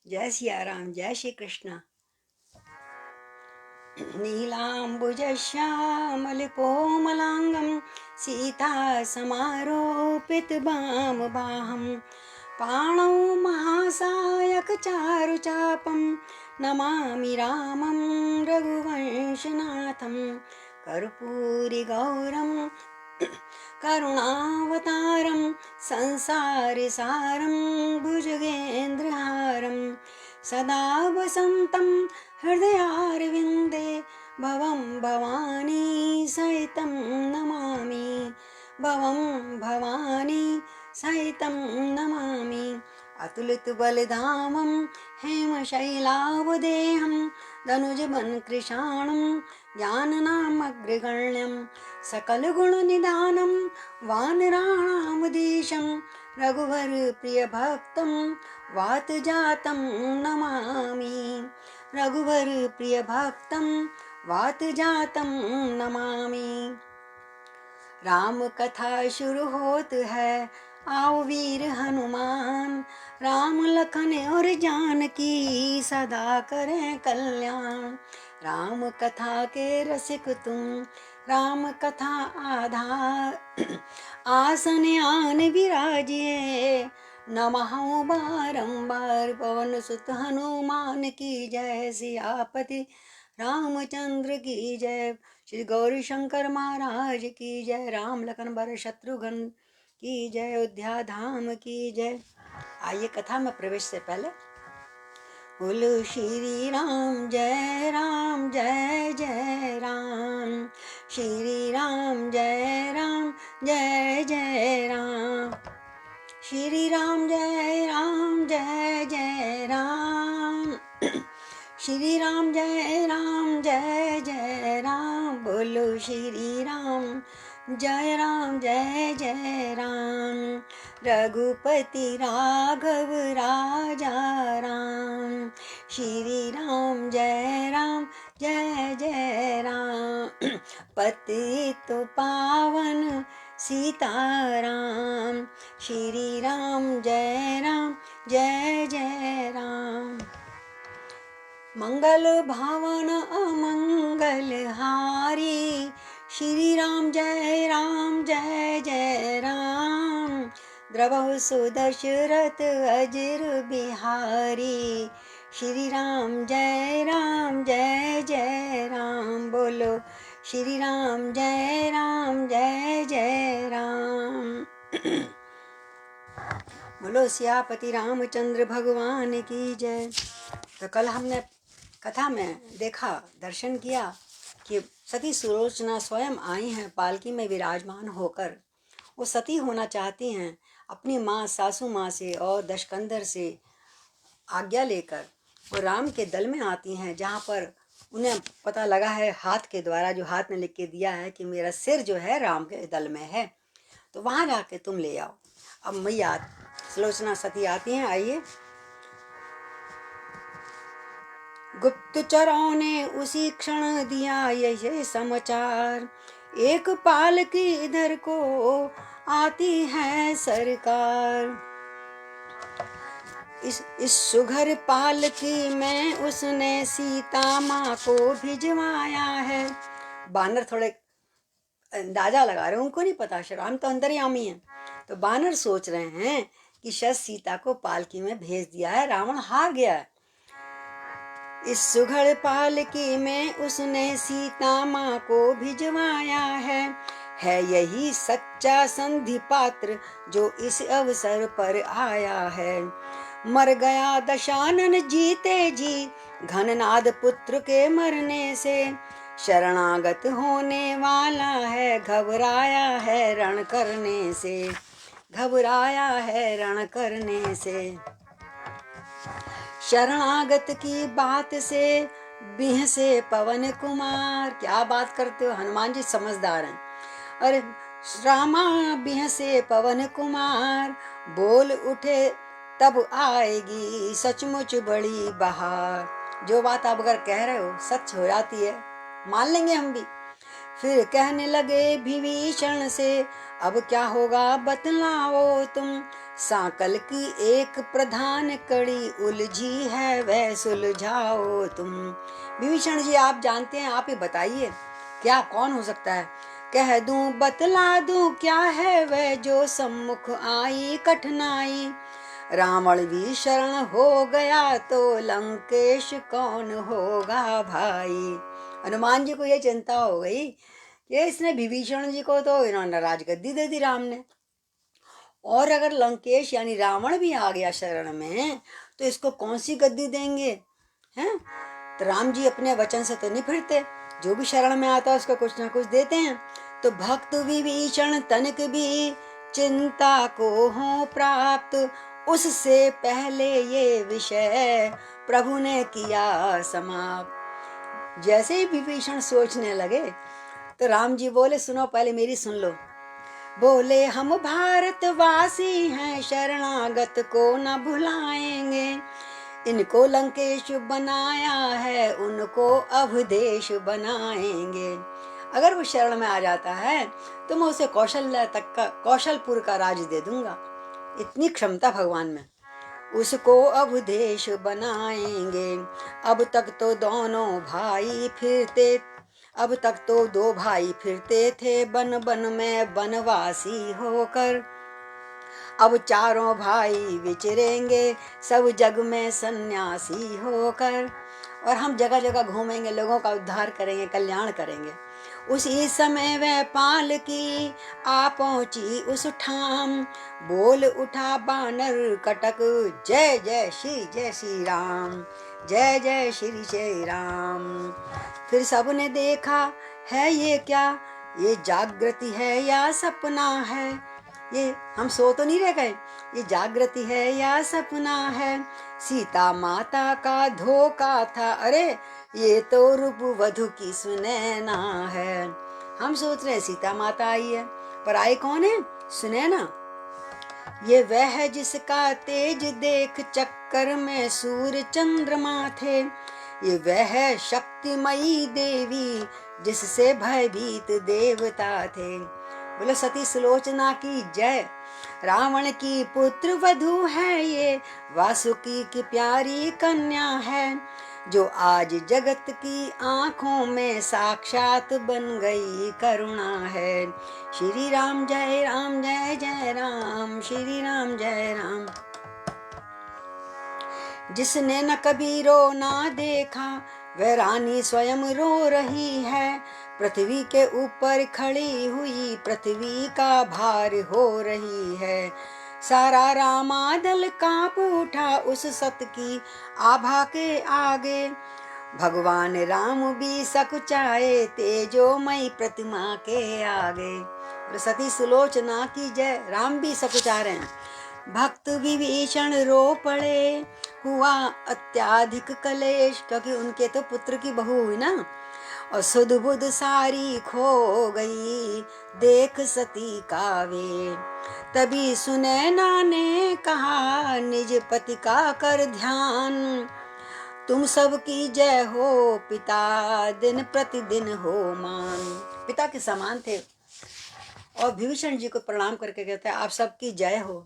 जय सिया राम, जय श्री कृष्ण। नीलाम्बुजश्यामलकोमलाङ्गं सीता समारोपितवामभाहं पाणौ महासायकचारुचापं नमामि रामं रघुवंशनाथं कर्पूरिगौरं करुणावतारं संसारसारं भुजगेन्द्रहारं सदा वसन्तं हृदयारविन्दे भवं भवानी सहितं नमामि। भवं भवानी सहितं नमामि। अतुलितबलधामं हेमशैलावदेहं धनुजवनकृशाणं ज्ञाननामग्रगण्यं सकलगुणनिधानं वानराणामधीशं रघुवरप्रियभक्तं वातजातं नमामि। रघुवरप्रियभक्तं वातजातं नमामि। राम कथा शुरू होत है, आओ वीर हनुमान, राम लखन और जानकी सदा करें कल्याण। राम कथा के रसिक तुम, राम कथा आधार आसन आन विराजिए, नमहु बारंबार। पवन सुत हनुमान की जय, सियापति रामचंद्र की जय। श्री गौरी शंकर महाराज की जय। राम लखन भरत शत्रुघ्न की जय। अयोध्या धाम की जय। आइए कथा में प्रवेश से पहले बोलो श्री राम जय जय राम। श्री राम जय जय राम। श्री राम जय जय राम। श्री राम जय जय राम। बोलो श्री राम जय जय राम। रघुपति राघव राजा राम। श्री राम जय जय राम। पतित पावन सीताराम। श्री राम जय जय राम। मंगल भावन अमंगल हारी, श्री राम जय जय राम। द्रवहु सुदशरथ अजर बिहारी, श्री राम जय जय राम। बोलो श्री राम जय जय राम। बोलो सियापति रामचंद्र भगवान की जय। तो कल हमने कथा में देखा, दर्शन किया कि सती सुलोचना स्वयं आई हैं पालकी में विराजमान होकर। वो सती होना चाहती हैं, अपनी माँ सासू माँ से और दशकंदर से आज्ञा लेकर वो राम के दल में आती हैं, जहाँ पर उन्हें पता लगा है हाथ के द्वारा, जो हाथ ने लिख के दिया है कि मेरा सिर जो है राम के दल में है, तो वहाँ जाके तुम ले आओ। अब मैया सुलोचना सती आती हैं। आइए। गुप्तचरों ने उसी क्षण दिया यह समाचार, एक पाल की इधर को आती है सरकार। इस सुघर पालकी में उसने सीता माँ को भिजवाया है। बानर थोड़े अंदाजा लगा रहे, उनको नहीं पता, राम तो अंतर्यामी है। तो बानर सोच रहे हैं कि शायद सीता को पालकी में भेज दिया है, रावण हार गया है। इस सुघड़ पालकी में उसने सीता माँ को भिजवाया है यही सच्चा संधि पात्र जो इस अवसर पर आया है। मर गया दशानन जीते जी, घननाद पुत्र के मरने से, शरणागत होने वाला है, घबराया है रण करने से, घबराया है रण करने से। शरणागत की बात से बिह से पवन कुमार। क्या बात करते हो, हनुमान जी समझदार हैं। अरे रामा बिह से पवन कुमार, बोल उठे तब आएगी सचमुच बड़ी बहार। जो बात आप अगर कह रहे हो सच हो जाती है, मान लेंगे हम भी। फिर कहने लगे विभीषण से, अब क्या होगा बतलाओ तुम। सांकल की एक प्रधान कड़ी उलझी है, वह सुलझाओ तुम। विभीषण जी आप जानते हैं, आप ही बताइए क्या कौन हो सकता है। कह दूं बतला दूं क्या है वह जो सम्मुख आई कठिनाई। रावण भी शरण हो गया तो लंकेश कौन होगा भाई। हनुमान जी को ये चिंता हो गई कि इसने विभीषण जी को तो इन्होंने राजगद्दी दे दी राम ने, और अगर लंकेश यानी रावण भी आ गया शरण में तो इसको कौन सी गद्दी देंगे हैं। तो राम जी अपने वचन से तो नहीं फिरते, जो भी शरण में आता है उसको कुछ ना कुछ देते हैं। तो भक्त विभीषण तनिक भी चिंता को हो प्राप्त, उससे पहले ये विषय प्रभु ने किया समाप्त। जैसे ही विभीषण सोचने लगे तो राम जी बोले, सुनो पहले मेरी सुन लो। बोले हम भारतवासी हैं, शरणागत को न भुलाएंगे। इनको लंकेश बनाया है, उनको अवधेश बनाएंगे। अगर वो शरण में आ जाता है तो मैं उसे कौशल्या तक का, कौशलपुर का राज दे दूंगा। इतनी क्षमता भगवान में। उसको अवधेश बनाएंगे। अब तक तो दोनों भाई फिरते अब तक तो दो भाई फिरते थे बन बन में बनवासी होकर। अब चारों भाई विचरेंगे सब जग में सन्यासी होकर। और हम जगह जगह घूमेंगे, लोगों का उद्धार करेंगे, कल्याण करेंगे। उसी समय वह पाल की आ पहुंची उस ठाम। बोल उठा बानर कटक, जय जय श्री राम, जय जय श्री राम। फिर सबने देखा है ये क्या, ये जागृति है या सपना है। ये हम सो तो नहीं रह गए, ये जागृति है या सपना है। सीता माता का धोखा था, अरे ये तो रूप वधु की सुनैना है। हम सोच रहे हैं सीता माता आई है, पर आई कौन है, सुनैना। ये वह है जिसका तेज देख चक्कर में सूर्य चंद्रमा थे। ये वह है शक्तिमयी देवी जिससे भयभीत देवता थे। बोलो सती सुलोचना की जय। रावण की पुत्र वधू है ये, वासुकी की प्यारी कन्या है, जो आज जगत की आंखों में साक्षात बन गई करुणा है। श्री राम जय राम, जय जय राम, श्री राम जय राम। जिसने न कभी रोना देखा, वह रानी स्वयं रो रही है। पृथ्वी के ऊपर खड़ी हुई पृथ्वी का भार हो रही है। सारा रामादल कांप उठा उस सत की आभा के आगे। भगवान राम भी सकुचाए तेजोमयी प्रतिमा के आगे। सती सुलोचना की जय। राम भी सकुचा रहे हैं। भक्त विभीषण रो पड़े, हुआ अत्याधिक कलेश, क्योंकि उनके तो पुत्र की बहू हुई ना, और सुध बुध सारी खो गई देख सती का वे। तभी सुनैना ने कहा निज पति का कर ध्यान, तुम सबकी जय हो पिता दिन प्रतिदिन हो मान। पिता के समान थे और विभीषण जी को प्रणाम करके कहते हैं आप सबकी जय हो।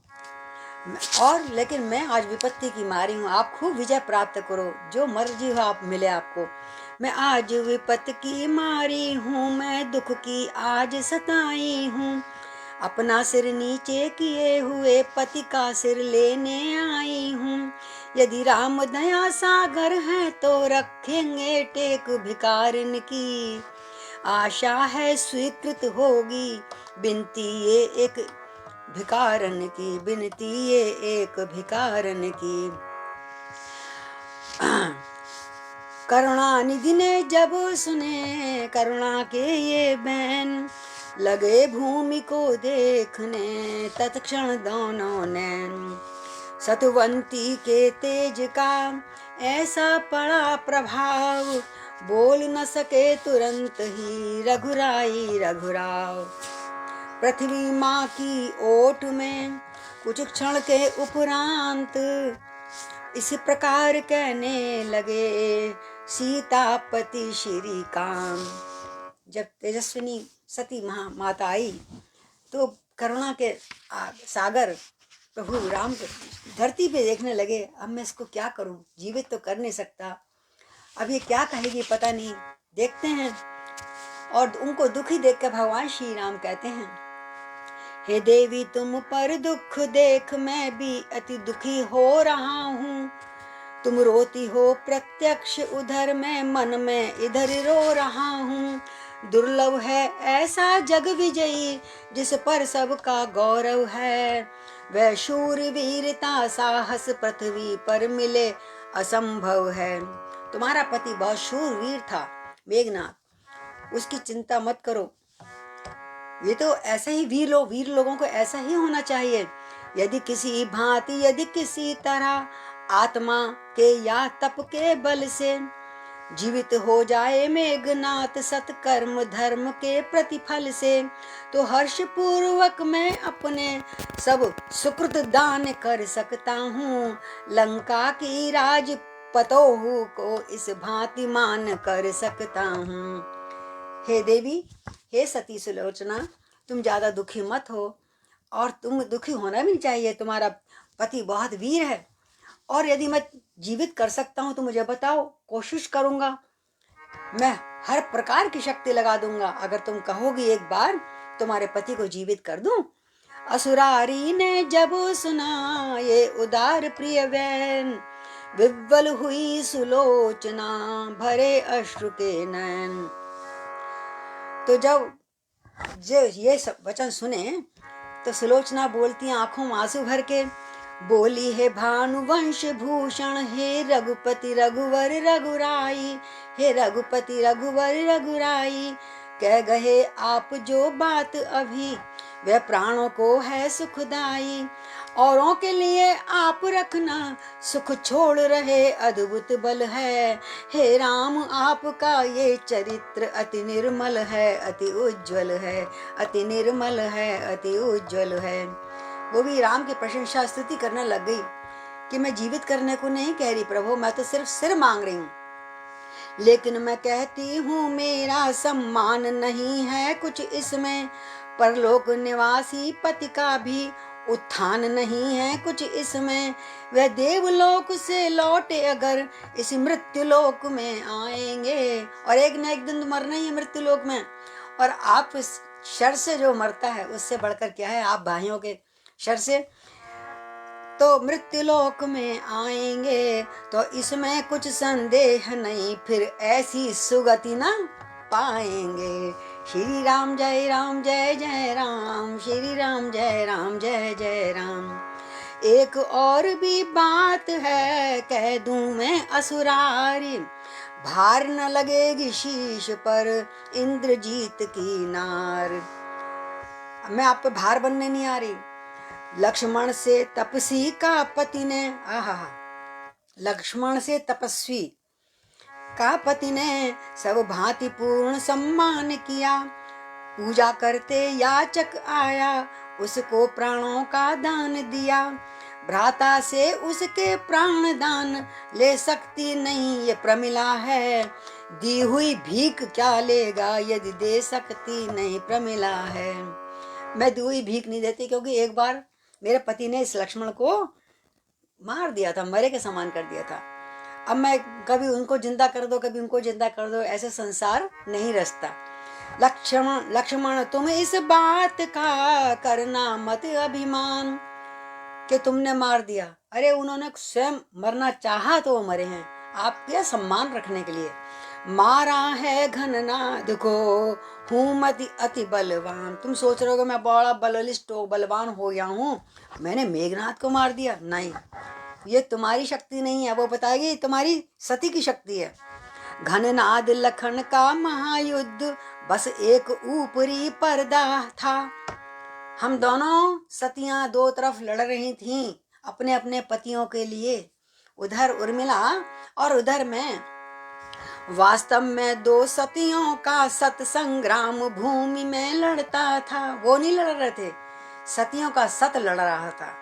और लेकिन मैं आज विपत्ति की मारी हूँ, आप खूब विजय प्राप्त करो, जो मर्जी हो आप मिले आपको। मैं आज विपत्ति की मारी हूँ, मैं दुख की आज सताई हूँ। अपना सिर नीचे किए हुए पति का सिर लेने आई हूँ। यदि राम दया सागर है तो रखेंगे टेक भिखारिन की। आशा है स्वीकृत होगी बिनती ये एक भिखारन की, बिनती ये एक भिखारन की। करुणा निधि ने जब सुने करुणा के ये बैन, लगे भूमि को देखने तत्क्षण दोनों नैन। सतवंती के तेज का ऐसा पड़ा प्रभाव, बोल न सके तुरंत ही रघुराई रघुराव। पृथ्वी माँ की ओट में कुछ क्षण के उपरांत इस प्रकार कहने लगे सीतापति श्री काम। जब तेजस्विनी सती माता आई तो करुणा के सागर प्रभु राम धरती पे देखने लगे, अब मैं इसको क्या करूं, जीवित तो कर नहीं सकता, अब ये क्या कहेगी पता नहीं, देखते हैं। और उनको दुखी देखकर भगवान श्री राम कहते हैं, हे देवी तुम पर दुख देख मैं भी अति दुखी हो रहा हूँ, तुम रोती हो प्रत्यक्ष उधर मैं मन में इधर रो रहा हूँ, दुर्लभ है ऐसा जग विजयी जिस पर सबका गौरव है, वह शूर वीरता साहस पृथ्वी पर मिले असंभव है। तुम्हारा पति बहुत शूर वीर था मेघनाथ, उसकी चिंता मत करो, ये तो ऐसे ही वीर लोगों को ऐसा ही होना चाहिए। यदि किसी भांति यदि किसी तरह आत्मा के या तप के बल से जीवित हो जाए मेघनाथ सत्कर्म धर्म के प्रतिफल से, तो हर्ष पूर्वक मैं अपने सब सुकृत दान कर सकता हूँ, लंका की राज पतोहू को इस भांति मान कर सकता हूँ। हे देवी, हे सती सुलोचना, तुम ज्यादा दुखी मत हो, और तुम दुखी होना भी नहीं चाहिए, तुम्हारा पति बहुत वीर है, और यदि मैं जीवित कर सकता हूँ तो मुझे बताओ, कोशिश करूंगा, मैं हर प्रकार की शक्ति लगा दूंगा, अगर तुम कहोगी एक बार तुम्हारे पति को जीवित कर दूं। असुरारी ने जब सुना ये उदार प्रिय वैन, विव्वल हुई सुलोचना भरे अश्रु के नयन। तो जब ये सब वचन सुने तो सुलोचना बोलती आंखों में आंसू भर के, बोली है भानुवंश भूषण हे रघुपति रघुवर रघुराई, हे रघुपति रघुवर रघुराई, कह गए आप जो बात अभी वह प्राणों को है सुखदाई, औरों के लिए आप रखना सुख छोड़ रहे अद्भुत बल है, हे राम आपका ये चरित्र अति निर्मल है अति उज्जवल है, अति निर्मल है अति उज्जवल है। वो भी राम की प्रशंसा स्तुति करने लग गई कि मैं जीवित करने को नहीं कह रही प्रभु, मैं तो सिर्फ सिर मांग रही हूँ, लेकिन मैं कहती हूँ मेरा सम्मान नहीं है कुछ इसमें, परलोक निवासी पति का भी उत्थान नहीं है कुछ इसमें, वह देवलोक से लौटे अगर इस मृत्यु लोक में आएंगे, और एक न एक दिन तो मरना ही है मृत्यु लोक में, और आप शर से जो मरता है उससे बढ़कर क्या है, आप भाइयों के शर से तो मृत्यु लोक में आएंगे, तो इसमें कुछ संदेह नहीं फिर ऐसी सुगति ना पाएंगे। श्री राम जय जय राम, श्री राम जय जय राम। एक और भी बात है कह दूं मैं असुरारी, भार न लगेगी शीश पर इंद्रजीत की नार। मैं आप पे भार बनने नहीं आ रही। लक्ष्मण से तपसी का पति ने, लक्ष्मण से तपस्वी का पति ने सब भांति पूर्ण सम्मान किया, पूजा करते याचक आया उसको प्राणों का दान दिया, भ्राता से उसके प्राण दान ले सकती नहीं ये प्रमिला है, दी हुई भीख क्या लेगा यदि दे सकती नहीं प्रमिला है। मैं दी हुई भीख नहीं देती, क्योंकि एक बार मेरे पति ने इस लक्ष्मण को मार दिया था, मरे के समान कर दिया था। अब मैं कभी उनको जिंदा कर दो कभी उनको जिंदा कर दो, ऐसे संसार नहीं रचता। लक्ष्मण तुम इस बात का करना मत अभिमान कि तुमने मार दिया, अरे उन्होंने स्वयं मरना चाहा तो वो मरे हैं, आपके सम्मान रखने के लिए। मारा है घननाद को हूँ मति अति बलवान, तुम सोच रहे हो मैं बड़ा बलिष्ठ बलवान हो गया हूँ, मैंने मेघनाद को मार दिया, नहीं, ये तुम्हारी शक्ति नहीं है, वो बताएगी तुम्हारी सती की शक्ति है। घननाद लखन का महायुद्ध बस एक ऊपरी पर्दा था, हम दोनों सतियां दो तरफ लड़ रही थीं अपने अपने पतियों के लिए, उधर उर्मिला और उधर मैं। वास्तव में दो सतियों का सत संग्राम भूमि में लड़ता था, वो नहीं लड़ रहे थे, सतियों का सत लड़ रहा था।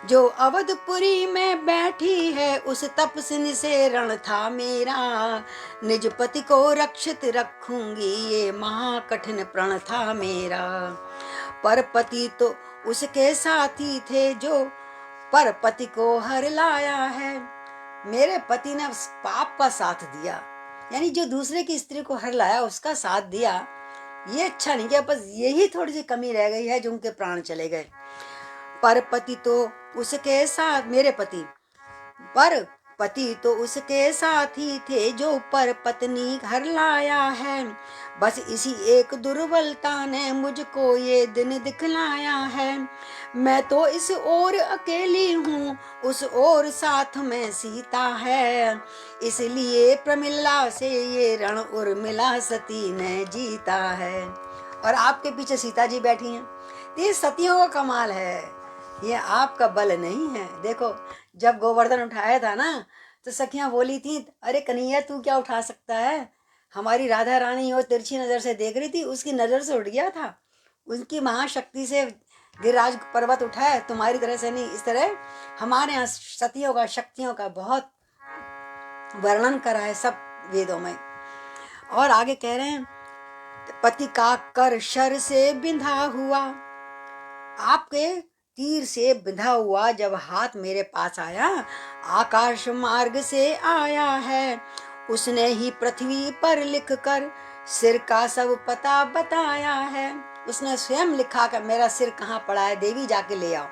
जो अवधपुरी में बैठी है उस तपस्विनी से रण था मेरा, निज पति को रक्षित रखूंगी ये महाकठिन प्रण था मेरा। पर पति तो उसके साथी थे जो पर पति को हर लाया है। मेरे पति ने उस पाप का साथ दिया, यानी जो दूसरे की स्त्री को हर लाया उसका साथ दिया, ये अच्छा नहीं किया। बस यही थोड़ी सी कमी रह गई है जो उनके प्राण चले गए। पर पति तो उसके साथ मेरे पति पर पति तो उसके साथ ही थे जो पर पत्नी घर लाया है। बस इसी एक दुर्बलता ने मुझको ये दिन दिखलाया है। मैं तो इस ओर अकेली हूँ, उस ओर साथ में सीता है, इसलिए प्रमिला से ये रण उर्मिला सती ने जीता है। और आपके पीछे सीता जी बैठी हैं। ये सतियों का कमाल है, ये आपका बल नहीं है। देखो जब गोवर्धन उठाया था ना तो सखियां बोली थी, अरे कन्हैया तू क्या उठा सकता है, हमारी राधा रानी वो तिरछी नजर से देख रही थी, उसकी नजर से उठ गया था, उनकी महाशक्ति से गिरिराज पर्वत उठाया, तुम्हारी तरह से नहीं। इस तरह हमारे यहाँ सतियों का शक्तियों का बहुत वर्णन करा है सब वेदों में। और आगे कह रहे हैं, पति का कर शर से बिंधा हुआ, आपके तीर से बिंधा हुआ जब हाथ मेरे पास आया, आकाश मार्ग से आया है, उसने ही पृथ्वी पर लिख कर सिर का सब पता बताया है। उसने स्वयं लिखा कर मेरा सिर कहाँ पड़ा है, देवी जाके ले आओ।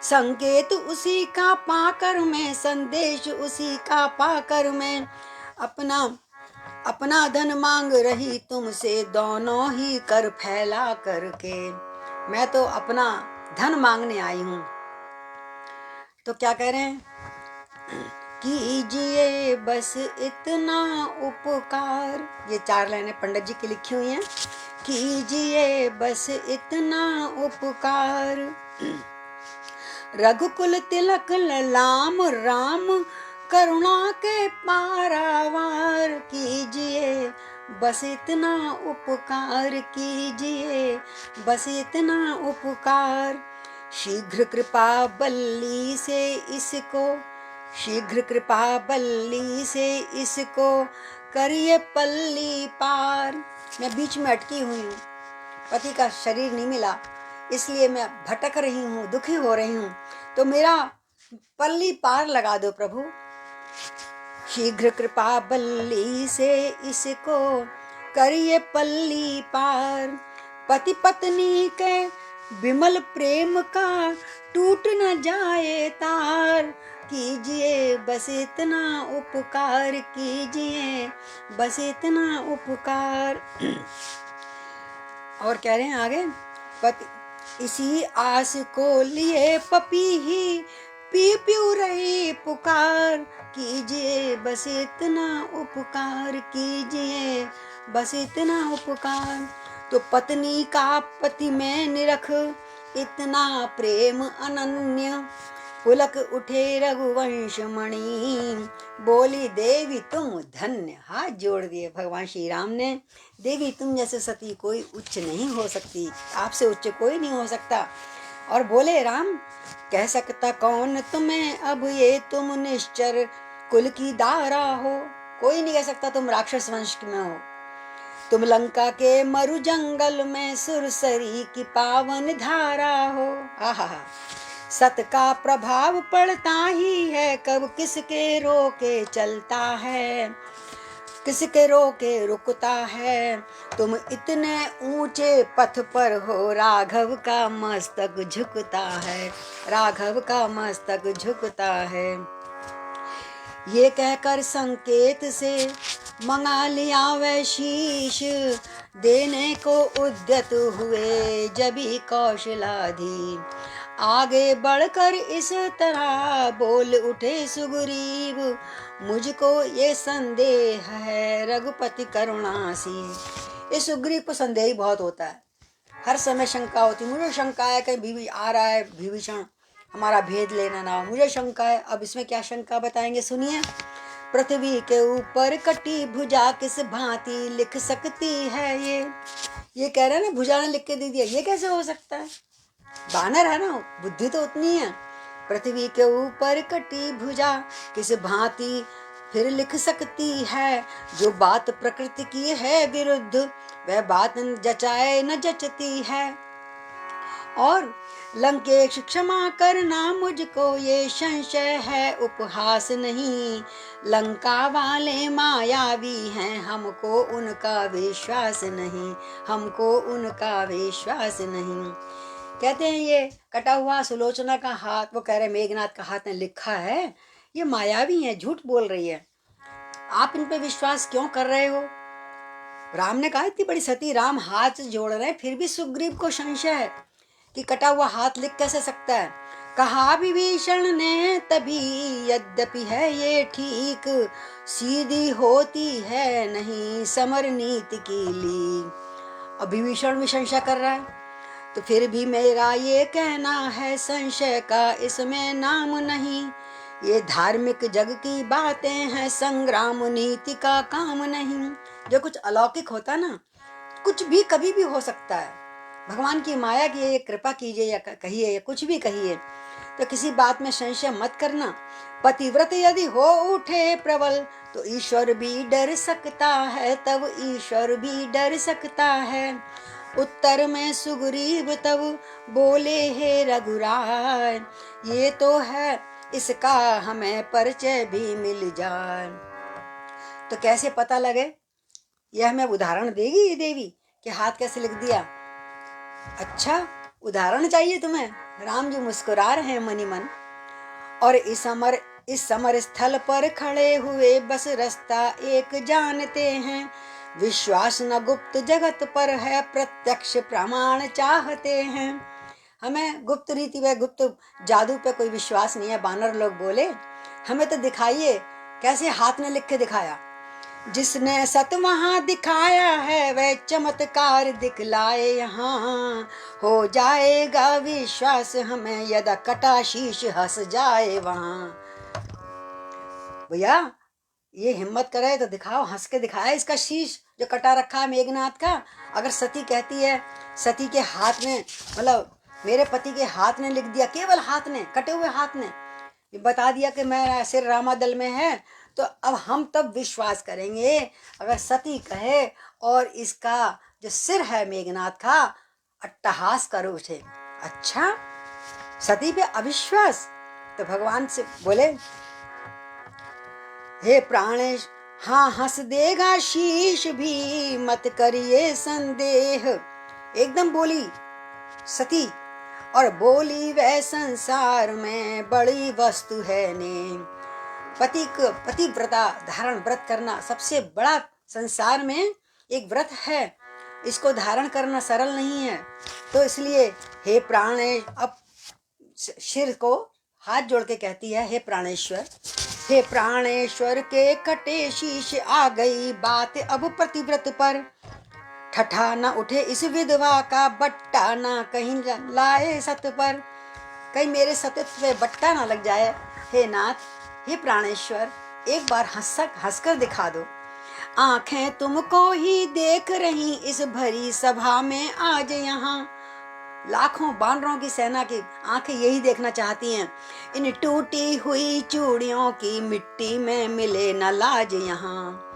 संकेत उसी का पाकर मैं, संदेश उसी का पाकर मैं, अपना अपना धन मांग रही तुमसे, दोनों ही कर फैला करके। मैं तो अपना धन मांगने आई हूं। तो क्या कह रहे हैं, कीजिए बस इतना उपकार। ये 4 लाइनें पंडित जी की लिखी हुई हैं। कीजिए बस इतना उपकार, रघुकुल तिलक ललाम राम, करुणा के पारावार। कीजिए बस इतना उपकार, कीजिए बस इतना उपकार, शीघ्र कृपा बल्ली से इसको, शीघ्र कृपा बल्ली से इसको करिए पल्ली पार। मैं बीच में अटकी हुई हूँ, पति का शरीर नहीं मिला, इसलिए मैं भटक रही हूँ, दुखी हो रही हूँ, तो मेरा पल्ली पार लगा दो प्रभु। शीघ्र कृपा बल्ली से इसको करिए पल्ली पार, पति पत्नी के विमल प्रेम का टूट न जाए तार। कीजिए बस इतना उपकार, कीजिए बस इतना उपकार। और कह रहे हैं आगे, पति इसी आस को लिए पपी ही पी प्यू रही पुकार। कीजिए बस इतना उपकार, कीजिए बस इतना उपकार। तो पत्नी का पति में निरख, इतना प्रेम अनन्य, पुलक उठे रघुवंश मणि, बोली देवी तुम धन्य। हाथ जोड़ दिए भगवान श्री राम ने, देवी तुम जैसे सती कोई उच्च नहीं हो सकती, आपसे उच्च कोई नहीं हो सकता। और बोले राम, कह सकता कौन तुम्हें अब ये तुम निश्चर कुल की दारा हो। कोई नहीं कह सकता तुम राक्षस वंश में हो, तुम लंका के मरु जंगल में सुरसरी की पावन धारा हो। आहा, सत का प्रभाव पड़ता ही है, कब किसके रोके चलता है, किसके रोके रुकता है। तुम इतने ऊंचे पथ पर हो, राघव का मस्तक झुकता है, राघव का मस्तक झुकता है। ये कहकर संकेत से मंगा लिया वह शीश, देने को उद्यत हुए जबी कौशलाधी। आगे बढ़कर इस तरह बोल उठे सुग्रीव, मुझको ये संदेह है रघुपति करुणासी। इस सुग्रीव को संदेह बहुत होता है, हर समय शंका होती, मुझे शंका है कहीं आ रहा है विभीषण हमारा भेद लेना ना हो, मुझे शंका है। अब इसमें क्या शंका बताएंगे, सुनिए। पृथ्वी के ऊपर कटी भुजा किस भांति लिख सकती है ये कह रहे हैं ना, भुजा ने लिख के दे दिया, ये कैसे हो सकता है। बानर है ना, बुद्धि तो उतनी है, पृथ्वी के ऊपर कटी भुजा किस भांति फिर लिख सकती है। जो बात प्रकृति की है विरुद्ध वह बात जचाए न जचती है। और लंकेश क्षमा करना मुझको ये संशय है उपहास नहीं। लंका वाले मायावी हैं हमको उनका विश्वास नहीं, हमको उनका विश्वास नहीं। कहते हैं ये कटा हुआ सुलोचना का हाथ, वो कह रहे मेघनाथ का हाथ ने लिखा है, ये मायावी है, झूठ बोल रही है, आप इन पे विश्वास क्यों कर रहे हो। राम ने कहा इतनी बड़ी सती राम हाथ जोड़ रहे हैं, फिर भी सुग्रीव को संशय है कि कटा हुआ हाथ लिख कैसे सकता है। कहा विभीषण ने तभी यद्यपि है ये ठीक, सीधी होती है नहीं समर नीति की ली। अब विभीषण भी संशय कर रहा है, तो फिर भी मेरा ये कहना है संशय का इसमें नाम नहीं। ये धार्मिक जग की बातें हैं, संग्राम नीति का काम नहीं। जो कुछ अलौकिक होता ना, कुछ भी कभी भी हो सकता है। भगवान की माया की ये कृपा कीजिए या कहिए या कुछ भी कहिए, तो किसी बात में संशय मत करना। पतिव्रत यदि हो उठे प्रबल तो ईश्वर भी डर सकता है, तब ईश्वर भी डर सकता है। उत्तर में सुग्रीव तब बोले हे रघुराय, ये तो है इसका हमें परिचय भी मिल जाए। तो कैसे पता लगे, यह हमें उदाहरण देगी देवी कि हाथ कैसे लिख दिया। अच्छा उदाहरण चाहिए तुम्हें, राम जी मुस्कुरा रहे हैं मनी मन। और इस समर स्थल पर खड़े हुए बस रास्ता एक जानते हैं, विश्वास न गुप्त जगत पर है प्रत्यक्ष प्रमाण चाहते हैं। हमें गुप्त रीति व गुप्त जादू पे कोई विश्वास नहीं है। बानर लोग बोले हमें तो दिखाइए कैसे हाथ ने लिख के दिखाया। जिसने सत वहां दिखाया है वह चमत्कार दिखलाए यहाँ, हो जाएगा विश्वास हमें यदा कटा शीश हंस जाए वहां। भैया ये हिम्मत करे तो दिखाओ, हंस के दिखाया इसका शीश जो कटा रखा है मेघनाथ का। अगर सती कहती है सती के हाथ ने, मतलब मेरे पति के हाथ ने लिख दिया, केवल हाथ ने, कटे हुए हाथ ने ये बता दिया कि मेरा सिर रामादल में है, तो अब हम तब विश्वास करेंगे। अगर सती कहे और इसका जो सिर है मेघनाथ का अट्टहास करो उसे, अच्छा सती पे अविश्वास। तो भगवान से बोले हे प्राणेश, हाँ हंस देगा शीश भी मत करिए संदेह। एकदम बोली सती और बोली वह संसार में बड़ी वस्तु है ने। पतिव्रता धारण व्रत करना सबसे बड़ा संसार में एक व्रत है, इसको धारण करना सरल नहीं है। तो इसलिए हे प्राणेश, अब सिर को हाथ जोड़ के कहती है हे प्राणेश्वर, हे प्राणेश्वर के कटे शीश आ गई बात अब प्रतिव्रत पर। ठठा न उठे इस विधवा का बट्टा ना कहीं लाए सत पर, कहीं मेरे सतत्व पे बट्टा ना लग जाए। हे नाथ, हे प्राणेश्वर, एक बार हंसकर दिखा दो। आंखें तुमको ही देख रही इस भरी सभा में आज यहाँ, लाखों बानरों की सेना की आंखें यही देखना चाहती हैं। इन टूटी हुई चूड़ियों की मिट्टी में मिले न लाज यहाँ।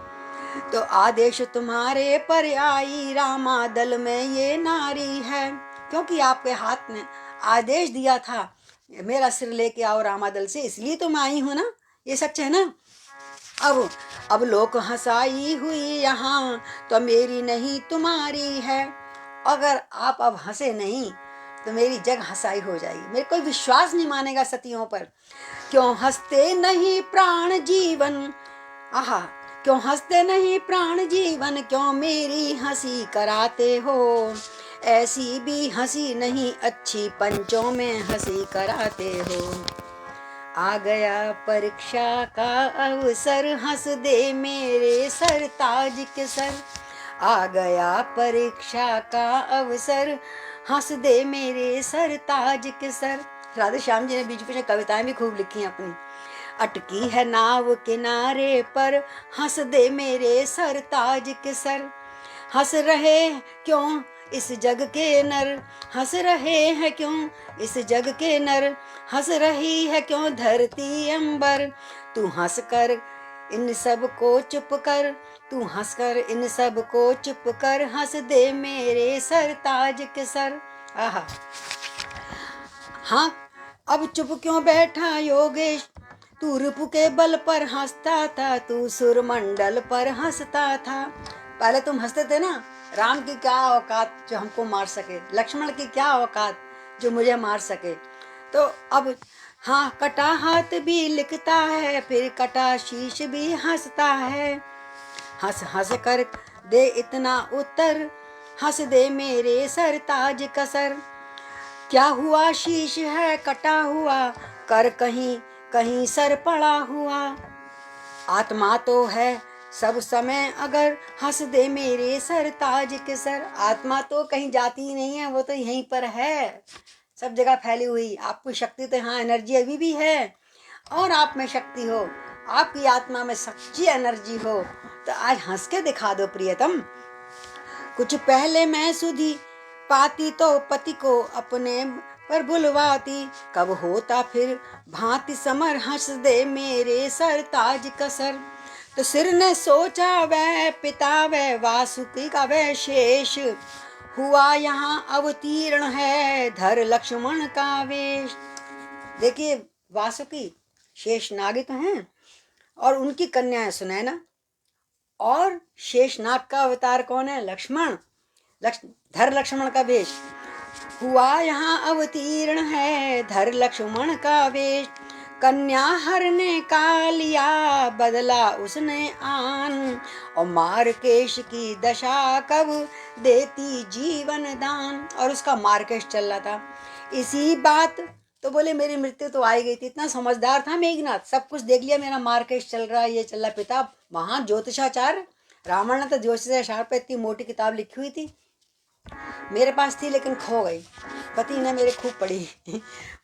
तो आदेश तुम्हारे पर आई रामादल में ये नारी है, क्योंकि आपके हाथ ने आदेश दिया था मेरा सिर लेके आओ रामादल से, इसलिए तो मैं आई हूं ना, ये सच है ना। अब लोग हंसाई हुई यहाँ तो मेरी नहीं तुम्हारी है। अगर आप अब हंसे नहीं तो मेरी जग हंसाई हो जाएगी, मेरे कोई विश्वास नहीं मानेगा सतियों पर। क्यों हंसते नहीं प्राण जीवन, आहा क्यों हंसते नहीं प्राण जीवन, क्यों मेरी हंसी कराते हो। ऐसी भी हंसी नहीं अच्छी पंचों में हंसी कराते हो। आ गया परीक्षा का अवसर हंस दे मेरे सर ताज के सर। आ गया परीक्षा का अवसर हंस दे मेरे सर ताज के सर। राधे श्याम जी ने बीच बीच में कविताएं भी खूब लिखी हैं अपनी। अटकी है नाव किनारे पर हंस दे मेरे सर ताज के सर। हंस रहे क्यों इस जग के नर हंस रहे हैं क्यों, इस जग के नर हंस रही है क्यों धरती अंबर। तू हंस कर इन सब को चुप कर, तू हंस कर इन सब को चुप कर, हंस दे मेरे सर ताज के सर। आहा, हाँ, अब चुप क्यों बैठा योगेश, तू रूप के बल पर हंसता था, तू सुरमंडल पर हंसता था। पहले तुम हंसते थे ना, राम की क्या औकात जो हमको मार सके, लक्ष्मण की क्या औकात जो मुझे मार सके। तो अब हाँ, कटा हाथ भी लिखता है, फिर कटा शीश भी हंसता है। हंस हंस कर दे इतना उत्तर, हंस दे मेरे सर ताज कसर। क्या हुआ शीश है कटा हुआ, कर कहीं कहीं सर पड़ा हुआ। आत्मा तो है सब समय अगर, हंस दे मेरे सर ताज के सर। आत्मा तो कहीं जाती ही नहीं है, वो तो यहीं पर है, सब जगह फैली हुई। आपकी शक्ति तो हाँ, एनर्जी अभी भी है, और आप में शक्ति हो, आपकी आत्मा में सच्ची एनर्जी हो, तो आज हंस के दिखा दो प्रियतम। कुछ पहले मैं सुधी पाती तो पति को अपने पर बुलवाती, कब होता फिर भांति समर, हंस दे मेरे सर ताज कसर। तो सिर ने सोचा वह पिता वह वासुकी का वह शेष, हुआ यहाँ अवतीर्ण है धर लक्ष्मण का वेश। देखिए, वासुकी शेष नाग तो हैं, और उनकी कन्या है सुनैना, और शेषनाग का अवतार कौन है, लक्ष्मण। धर लक्ष्मण का वेश, हुआ यहाँ अवतीर्ण है धर लक्ष्मण का वेश। कन्या हरने का लिया बदला उसने आन, और मारकेश की दशा कब देती जीवन दान। और उसका मारकेश चल रहा था, इसी बात तो बोले मेरी मृत्यु तो आई गई थी। इतना समझदार था मेघनाथ, सब कुछ देख लिया, मेरा मार्केश चल रहा है, ये चल रहा। पिता महान ज्योतिषाचार्य, रावण ने तो ज्योतिषाचार्य पे इतनी मोटी किताब लिखी हुई थी, मेरे पास थी लेकिन खो गई, पति ने मेरे खूब पढ़ी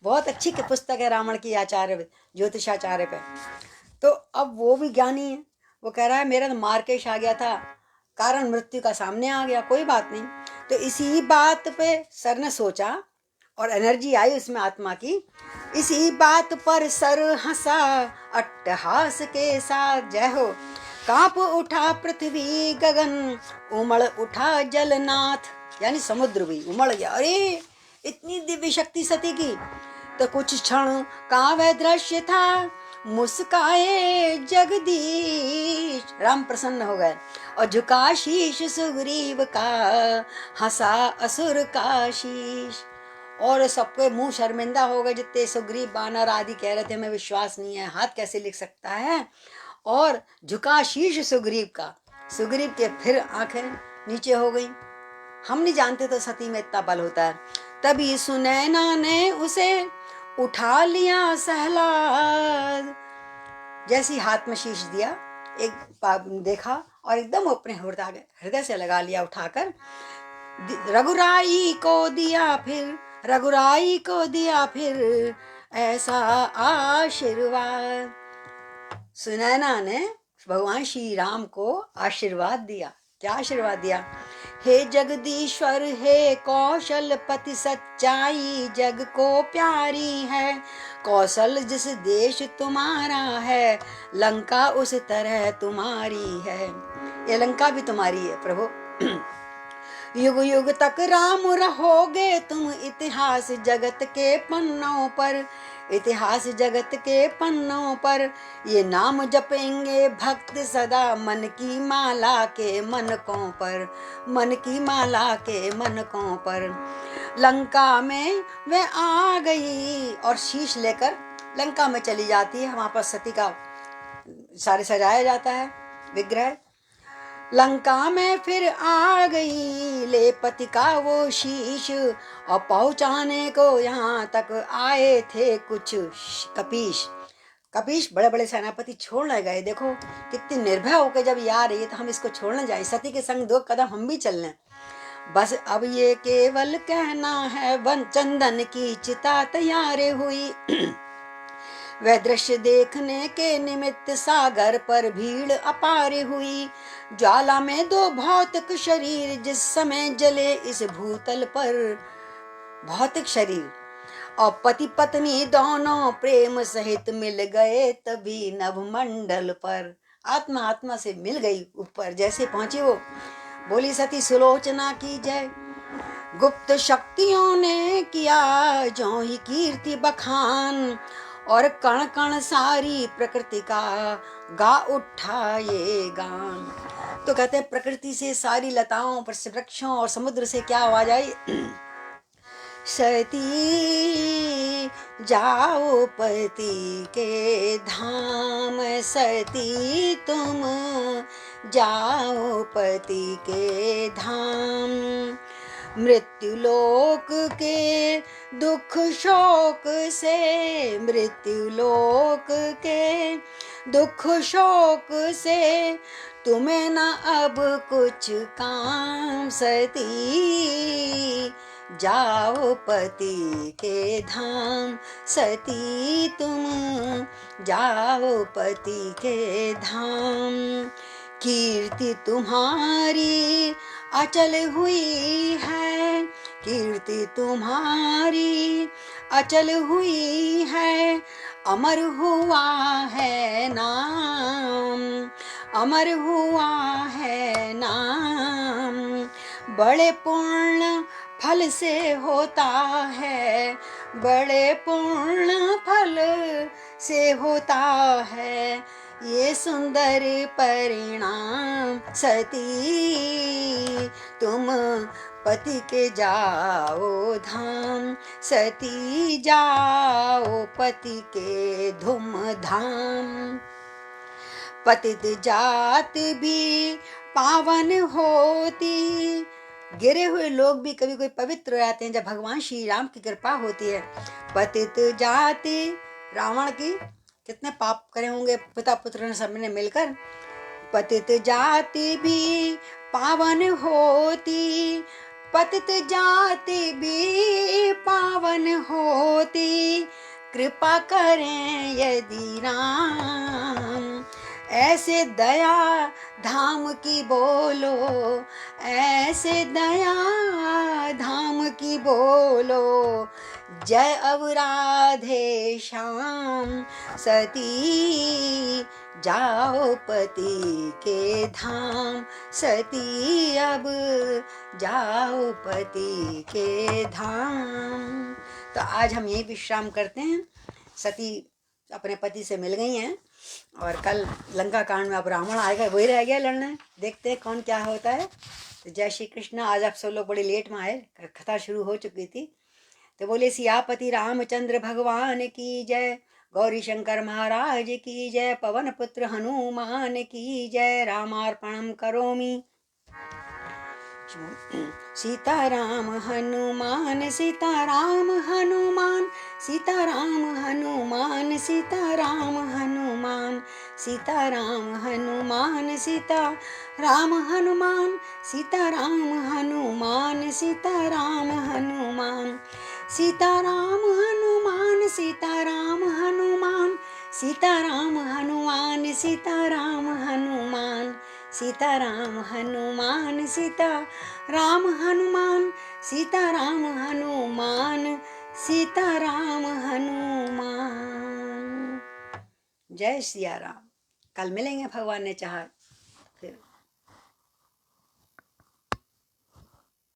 बहुत अच्छी पुस्तक है रावण की आचार्य ज्योतिषाचार्य पे। तो अब वो भी ज्ञानी है, वो कह रहा है मेरा तो मार्केश आ गया था, कारण मृत्यु का सामने आ गया, कोई बात नहीं। तो इसी बात पे सर ने सोचा और एनर्जी आई उसमें आत्मा की। इसी बात पर सर हंसा अट्टहास के साथ, जय हो। कांप उठा पृथ्वी गगन, उमड़ उठा जलनाथ, यानी समुद्र भी उमड़ गया। अरे इतनी दिव्य शक्ति सती की। तो कुछ क्षण का वह दृश्य था, मुस्काए जगदीश, राम प्रसन्न हो गए, और झुका शीश सुग्रीव का, हंसा असुर का शीश। और सबके मुंह शर्मिंदा हो गए, जितने सुग्रीव बानर आदि कह रहे थे हमें विश्वास नहीं है, हाथ कैसे लिख सकता है। और झुका शीश सुग्रीव का, सुग्रीव के फिर आंखें नीचे हो गई। हम नहीं जानते तो सती में इतना बल होता है। तभी सुनैना ने उसे उठा लिया सहलाद, जैसी हाथ में शीश दिया, एक देखा और एकदम अपने हृदय से लगा लिया उठाकर। रघुराई को दिया फिर, रघुराई को दिया फिर ऐसा आशीर्वाद। सुनैना ने भगवान श्री राम को आशीर्वाद दिया। क्या आशीर्वाद दिया? हे जगदीश्वर हे कौशलपति, सच्चाई जग को प्यारी है। कौशल जिस देश तुम्हारा है, लंका उस तरह तुम्हारी है। ये लंका भी तुम्हारी है प्रभु। युग युग तक राम रहोगे तुम, इतिहास जगत के पन्नों पर, इतिहास जगत के पन्नों पर। ये नाम जपेंगे भक्त सदा, मन की माला के मनकों पर, मन की माला के मनकों पर। लंका में वे आ गई और शीश लेकर लंका में चली जाती है। वहां पर सती का सारे सजाया जाता है विग्रह। लंका में फिर आ गई ले पति का वो शीश, और पहुंचाने को यहाँ तक आए थे कुछ कपीश। कपीश बड़े बड़े सेनापति छोड़ने गए। देखो कितनी निर्भय होकर जब ये आ रही है तो हम इसको छोड़ने जाए, सती के संग 2 कदम हम भी चल लें। बस अब ये केवल कहना है, वन चंदन की चिता तैयार हुई। वह दृश्य देखने के निमित्त सागर पर भीड़ अपार हुई। ज्वाला में दो भौतिक शरीर जिस समय जले इस भूतल पर, भौतिक शरीर और पति पत्नी दोनों प्रेम सहित मिल गए तभी नभमंडल पर। आत्मा आत्मा से मिल गई ऊपर, जैसे पहुंची वो। बोली सती सुलोचना की जय। गुप्त शक्तियों ने किया जो ही कीर्ति बखान, और कण कण सारी प्रकृति का गा उठा ये गान। तो कहते हैं प्रकृति से, सारी लताओं पर से, वृक्षों और समुद्र से क्या आवाज आई? सती जाओ पति के धाम, सती तुम जाओ पति के धाम। मृत्युलोक के दुख शोक से, मृत्युलोक के दुख शोक से तुम्हें न अब कुछ काम। सती जाओ पति के धाम, सती तुम जाओ पति के धाम। कीर्ति तुम्हारी अचल हुई है, कीर्ति तुम्हारी अचल हुई है, अमर हुआ है नाम, अमर हुआ है नाम। बड़े पूर्ण फल से होता है, बड़े पूर्ण फल से होता है ये सुंदर परिणाम। सती तुम पति के जाओ धाम, सती जाओ पति के धूम धाम। पतित जात भी पावन होती, गिरे हुए लोग भी कभी कोई पवित्र हो जाते हैं जब भगवान श्री राम की कृपा होती है। पतित जाति, रावण की कितने पाप करे होंगे पिता पुत्र ने सबने मिलकर। पतित जाति भी पावन होती, पतित जाति भी पावन होती, कृपा करें यदि राम। ऐसे दया धाम की बोलो, ऐसे दया धाम की बोलो, जय अब राधे श्याम। सती जाओ पति के धाम, सती अब जाओ पति के धाम। तो आज हम यही विश्राम करते हैं। सती अपने पति से मिल गई हैं और कल लंका कांड में अब रावण आएगा, वही रह गया लड़ना। देखते हैं कौन क्या होता है। तो जय श्री कृष्ण। आज आप सब लोग बड़े लेट में आए, कथा शुरू हो चुकी थी। तो बोले सियापति रामचंद्र भगवान की जय, गौरी शंकर महाराज की जय, पवन पुत्र हनुमान की जय। रामार्पणम करोमि। सीताराम हनुमान, सीताराम हनुमान, सीताराम हनुमान, सीताराम हनुमान, सीताराम हनुमान, सीताराम हनुमान, सीताराम हनुमान, सीताराम हनुमान, सीताराम हनुमान, सीताराम हनुमान, सीताराम हनुमान, सीताराम हनुमान, सीताराम हनुमान, सीताराम हनुमान, सीताराम हनुमान, सीताराम हनुमान। जय सिया राम। कल मिलेंगे भगवान ने चाहा फिर।